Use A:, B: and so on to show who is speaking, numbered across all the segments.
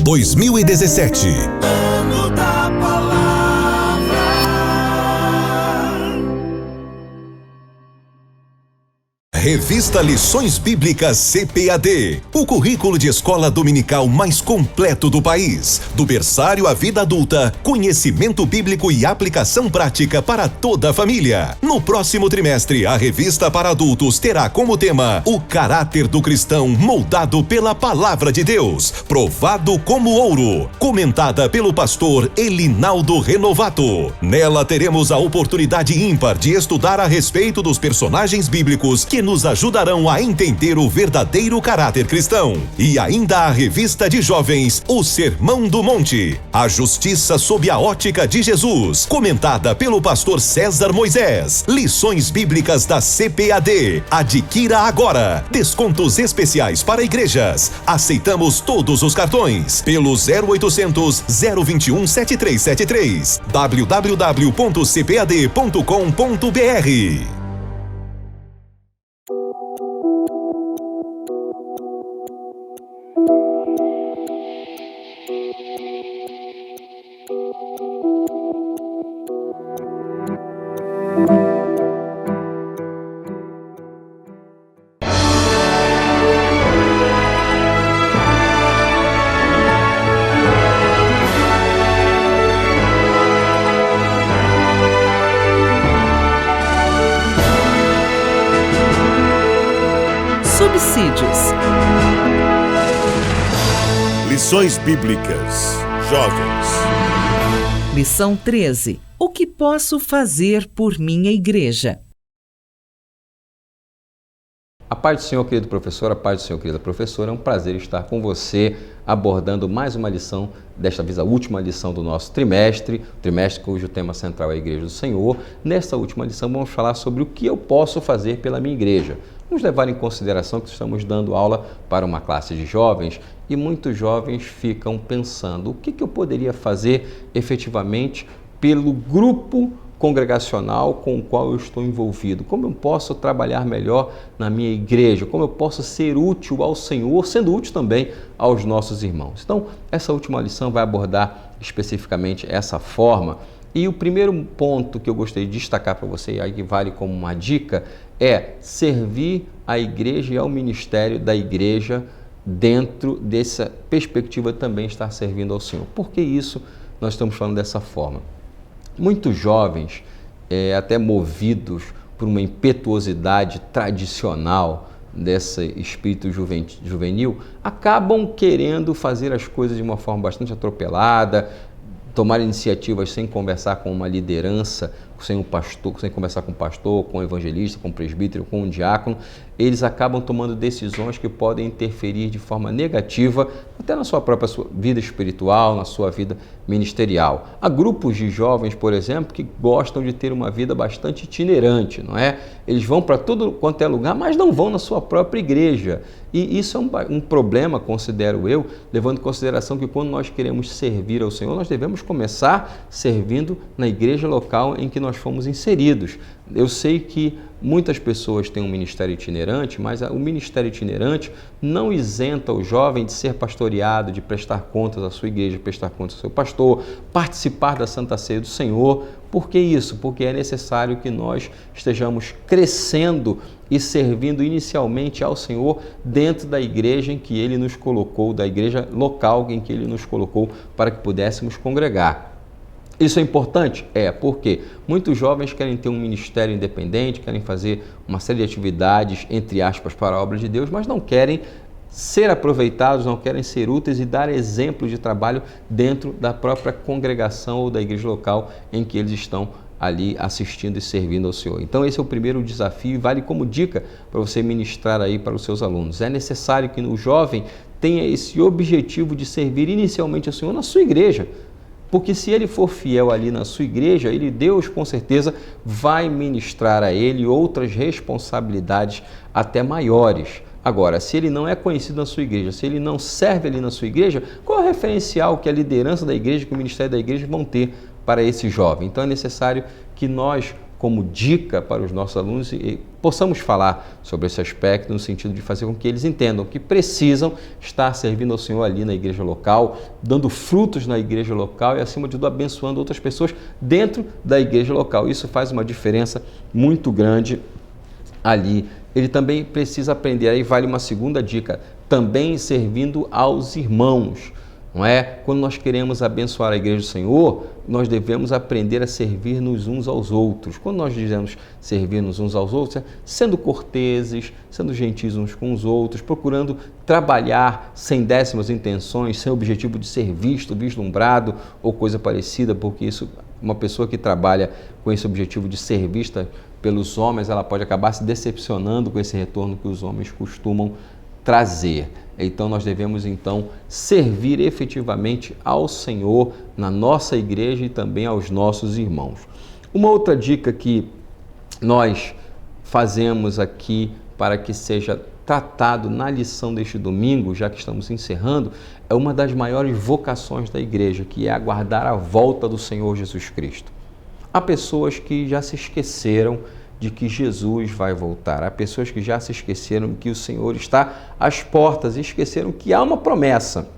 A: 2017.
B: Ano da Palavra.
A: Revista Lições Bíblicas CPAD, o currículo de escola dominical mais completo do país. Do berçário à vida adulta, conhecimento bíblico e aplicação prática para toda a família. No próximo trimestre, a revista para adultos terá como tema o caráter do cristão moldado pela Palavra de Deus, provado como ouro, comentada pelo pastor Elinaldo Renovato. Nela teremos a oportunidade ímpar de estudar a respeito dos personagens bíblicos que nos ajudarão a entender o verdadeiro caráter cristão. E ainda a revista de jovens, O Sermão do Monte, a justiça sob a ótica de Jesus, comentada pelo pastor César Moisés. Lições bíblicas da CPAD. Adquira agora. Descontos especiais para igrejas. Aceitamos todos os cartões. Pelo 0800 021 7373. www.cpad.com.br.
C: Subsídios.
D: Lições Bíblicas. Jovens.
C: Lição 13. O que posso fazer por minha igreja?
E: A paz do Senhor, querido professor, a paz do Senhor, querida professora, é um prazer estar com você abordando mais uma lição, desta vez a última lição do nosso trimestre cujo tema central é a Igreja do Senhor. Nesta última lição vamos falar sobre o que eu posso fazer pela minha igreja. Vamos levar em consideração que estamos dando aula para uma classe de jovens e muitos jovens ficam pensando o que eu poderia fazer efetivamente pelo grupo congregacional com o qual eu estou envolvido, como eu posso trabalhar melhor na minha igreja, como eu posso ser útil ao Senhor, sendo útil também aos nossos irmãos. Então, essa última lição vai abordar especificamente essa forma. E o primeiro ponto que eu gostaria de destacar para você, e aí que vale como uma dica, é servir a igreja e ao ministério da igreja dentro dessa perspectiva também estar servindo ao Senhor. Por que isso nós estamos falando dessa forma? Muitos jovens, até movidos por uma impetuosidade tradicional desse espírito juvenil, acabam querendo fazer as coisas de uma forma bastante atropelada, tomar iniciativas sem conversar com uma liderança, sem um pastor, sem conversar com o pastor, com o evangelista, com o presbítero, com o diácono. Eles acabam tomando decisões que podem interferir de forma negativa até na sua própria vida espiritual, na sua vida ministerial. Há grupos de jovens, por exemplo, que gostam de ter uma vida bastante itinerante, não é? Eles vão para todo quanto é lugar, mas não vão na sua própria igreja. E isso é um problema, considero eu, levando em consideração que quando nós queremos servir ao Senhor, nós devemos começar servindo na igreja local em que nós fomos inseridos. Eu sei que muitas pessoas têm um ministério itinerante, mas o ministério itinerante não isenta o jovem de ser pastoreado, de prestar contas à sua igreja, prestar contas ao seu pastor, participar da Santa Ceia do Senhor. Por que isso? Porque é necessário que nós estejamos crescendo e servindo inicialmente ao Senhor dentro da igreja em que Ele nos colocou, da igreja local em que Ele nos colocou para que pudéssemos congregar. Isso é importante? Porque muitos jovens querem ter um ministério independente, querem fazer uma série de atividades, entre aspas, para a obra de Deus, mas não querem ser aproveitados, não querem ser úteis e dar exemplo de trabalho dentro da própria congregação ou da igreja local em que eles estão ali assistindo e servindo ao Senhor. Então esse é o primeiro desafio e vale como dica para você ministrar aí para os seus alunos. É necessário que o jovem tenha esse objetivo de servir inicialmente ao Senhor na sua igreja. Porque se ele for fiel ali na sua igreja, Deus com certeza vai ministrar a ele outras responsabilidades até maiores. Agora, se ele não é conhecido na sua igreja, se ele não serve ali na sua igreja, qual é o referencial que a liderança da igreja, que o ministério da igreja vão ter para esse jovem? Então é necessário que nós como dica para os nossos alunos e possamos falar sobre esse aspecto no sentido de fazer com que eles entendam que precisam estar servindo ao Senhor ali na igreja local, dando frutos na igreja local e, acima de tudo, abençoando outras pessoas dentro da igreja local. Isso faz uma diferença muito grande ali. Ele também precisa aprender, aí vale uma segunda dica, também servindo aos irmãos. Não é? Quando nós queremos abençoar a igreja do Senhor, nós devemos aprender a servir-nos uns aos outros. Quando nós dizemos servir-nos uns aos outros, é sendo corteses, sendo gentis uns com os outros, procurando trabalhar sem décimas intenções, sem objetivo de ser visto, vislumbrado ou coisa parecida, porque isso, uma pessoa que trabalha com esse objetivo de ser vista pelos homens, ela pode acabar se decepcionando com esse retorno que os homens costumam trazer. Então nós devemos então servir efetivamente ao Senhor na nossa igreja e também aos nossos irmãos. Uma outra dica que nós fazemos aqui para que seja tratado na lição deste domingo, já que estamos encerrando, é uma das maiores vocações da igreja, que é aguardar a volta do Senhor Jesus Cristo. Há pessoas que já se esqueceram de que Jesus vai voltar. Há pessoas que já se esqueceram que o Senhor está às portas e esqueceram que há uma promessa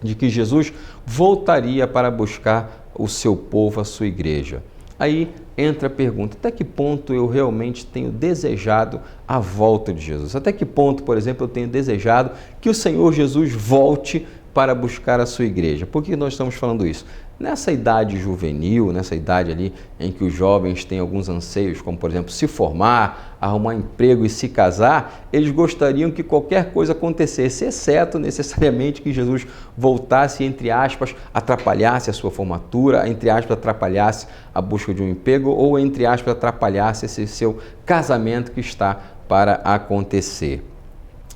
E: de que Jesus voltaria para buscar o seu povo, a sua igreja. Aí entra a pergunta, até que ponto eu realmente tenho desejado a volta de Jesus? Até que ponto, por exemplo, eu tenho desejado que o Senhor Jesus volte para buscar a sua igreja? Por que nós estamos falando isso? Nessa idade juvenil, nessa idade ali em que os jovens têm alguns anseios, como por exemplo se formar, arrumar emprego e se casar, eles gostariam que qualquer coisa acontecesse, exceto necessariamente que Jesus voltasse, entre aspas, atrapalhasse a sua formatura, entre aspas, atrapalhasse a busca de um emprego ou, entre aspas, atrapalhasse esse seu casamento que está para acontecer.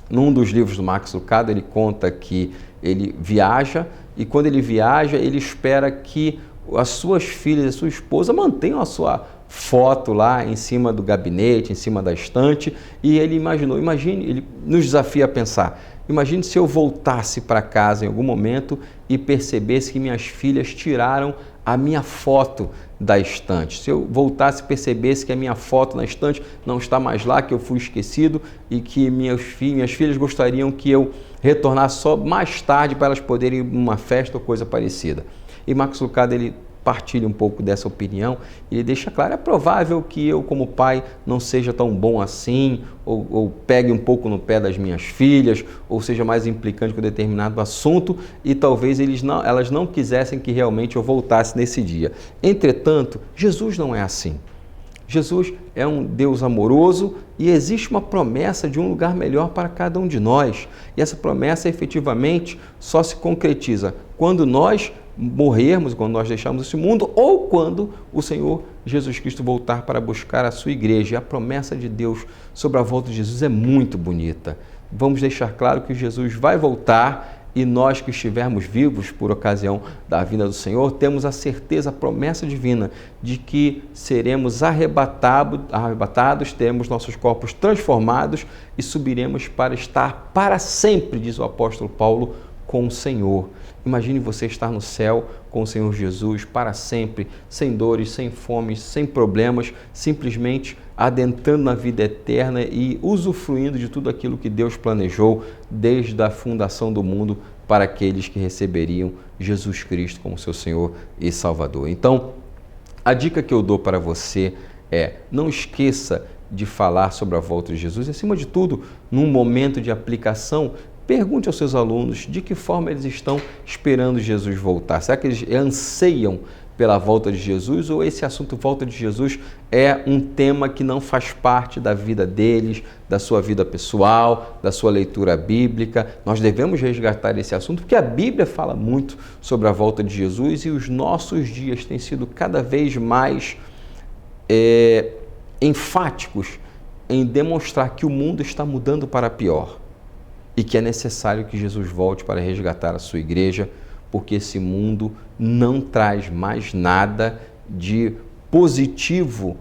E: Num dos livros do Max Lucado, ele conta que ele viaja e quando ele viaja, ele espera que as suas filhas e a sua esposa mantenham a sua foto lá em cima do gabinete, em cima da estante, e ele ele nos desafia a pensar, imagine se eu voltasse para casa em algum momento e percebesse que minhas filhas tiraram a minha foto da estante. Se eu voltasse e percebesse que a minha foto na estante não está mais lá, que eu fui esquecido e que minhas filhas gostariam que eu retornasse só mais tarde para elas poderem ir numa festa ou coisa parecida. E Max Lucado, ele partilha um pouco dessa opinião e ele deixa claro, é provável que eu como pai não seja tão bom assim, ou pegue um pouco no pé das minhas filhas, ou seja mais implicante com determinado assunto e talvez elas não quisessem que realmente eu voltasse nesse dia. Entretanto, Jesus não é assim. Jesus é um Deus amoroso e existe uma promessa de um lugar melhor para cada um de nós. E essa promessa efetivamente só se concretiza quando nós morrermos, quando nós deixarmos esse mundo ou quando o Senhor Jesus Cristo voltar para buscar a sua igreja. E a promessa de Deus sobre a volta de Jesus é muito bonita. Vamos deixar claro que Jesus vai voltar e nós que estivermos vivos por ocasião da vinda do Senhor, temos a certeza, a promessa divina de que seremos arrebatados, teremos nossos corpos transformados e subiremos para estar para sempre, diz o apóstolo Paulo, com o Senhor. Imagine você estar no céu com o Senhor Jesus para sempre, sem dores, sem fome, sem problemas, simplesmente adentrando na vida eterna e usufruindo de tudo aquilo que Deus planejou desde a fundação do mundo para aqueles que receberiam Jesus Cristo como seu Senhor e Salvador. Então, a dica que eu dou para você é, não esqueça de falar sobre a volta de Jesus e, acima de tudo, num momento de aplicação, pergunte aos seus alunos de que forma eles estão esperando Jesus voltar. Será que eles anseiam pela volta de Jesus ou esse assunto volta de Jesus é um tema que não faz parte da vida deles, da sua vida pessoal, da sua leitura bíblica? Nós devemos resgatar esse assunto porque a Bíblia fala muito sobre a volta de Jesus e os nossos dias têm sido cada vez mais enfáticos em demonstrar que o mundo está mudando para pior e que é necessário que Jesus volte para resgatar a sua igreja, porque esse mundo não traz mais nada de positivo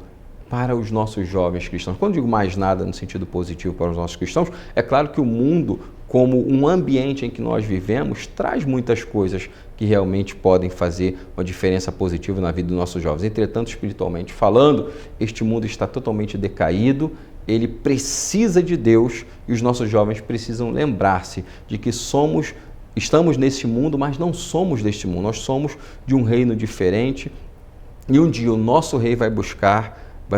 E: para os nossos jovens cristãos. Quando digo mais nada no sentido positivo para os nossos cristãos, é claro que o mundo como um ambiente em que nós vivemos traz muitas coisas que realmente podem fazer uma diferença positiva na vida dos nossos jovens. Entretanto, espiritualmente falando, este mundo está totalmente decaído, ele precisa de Deus e os nossos jovens precisam lembrar-se de que estamos nesse mundo, mas não somos deste mundo. Nós somos de um reino diferente e um dia o nosso rei vai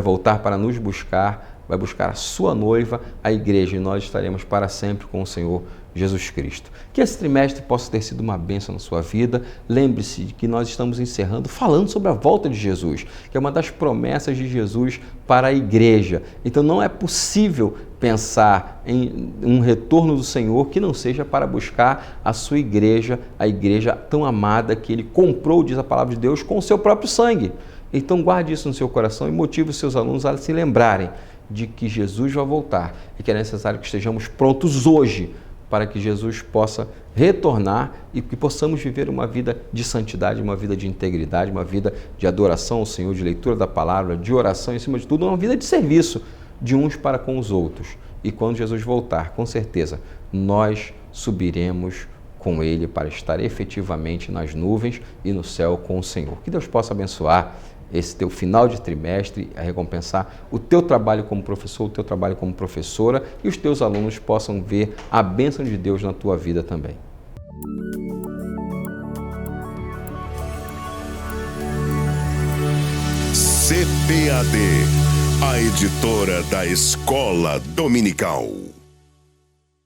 E: voltar para nos buscar, vai buscar a sua noiva, a igreja, e nós estaremos para sempre com o Senhor Jesus Cristo. Que esse trimestre possa ter sido uma bênção na sua vida. Lembre-se de que nós estamos encerrando falando sobre a volta de Jesus, que é uma das promessas de Jesus para a igreja. Então não é possível pensar em um retorno do Senhor que não seja para buscar a sua igreja, a igreja tão amada que Ele comprou, diz a palavra de Deus, com o seu próprio sangue. Então guarde isso no seu coração e motive os seus alunos a se lembrarem de que Jesus vai voltar e que é necessário que estejamos prontos hoje para que Jesus possa retornar e que possamos viver uma vida de santidade, uma vida de integridade, uma vida de adoração ao Senhor, de leitura da palavra, de oração, em cima de tudo, uma vida de serviço de uns para com os outros. E quando Jesus voltar, com certeza, nós subiremos com Ele para estar efetivamente nas nuvens e no céu com o Senhor. Que Deus possa abençoar esse teu final de trimestre, a recompensar o teu trabalho como professor, o teu trabalho como professora, e os teus alunos possam ver a bênção de Deus na tua vida também.
D: CPAD, a editora da Escola Dominical.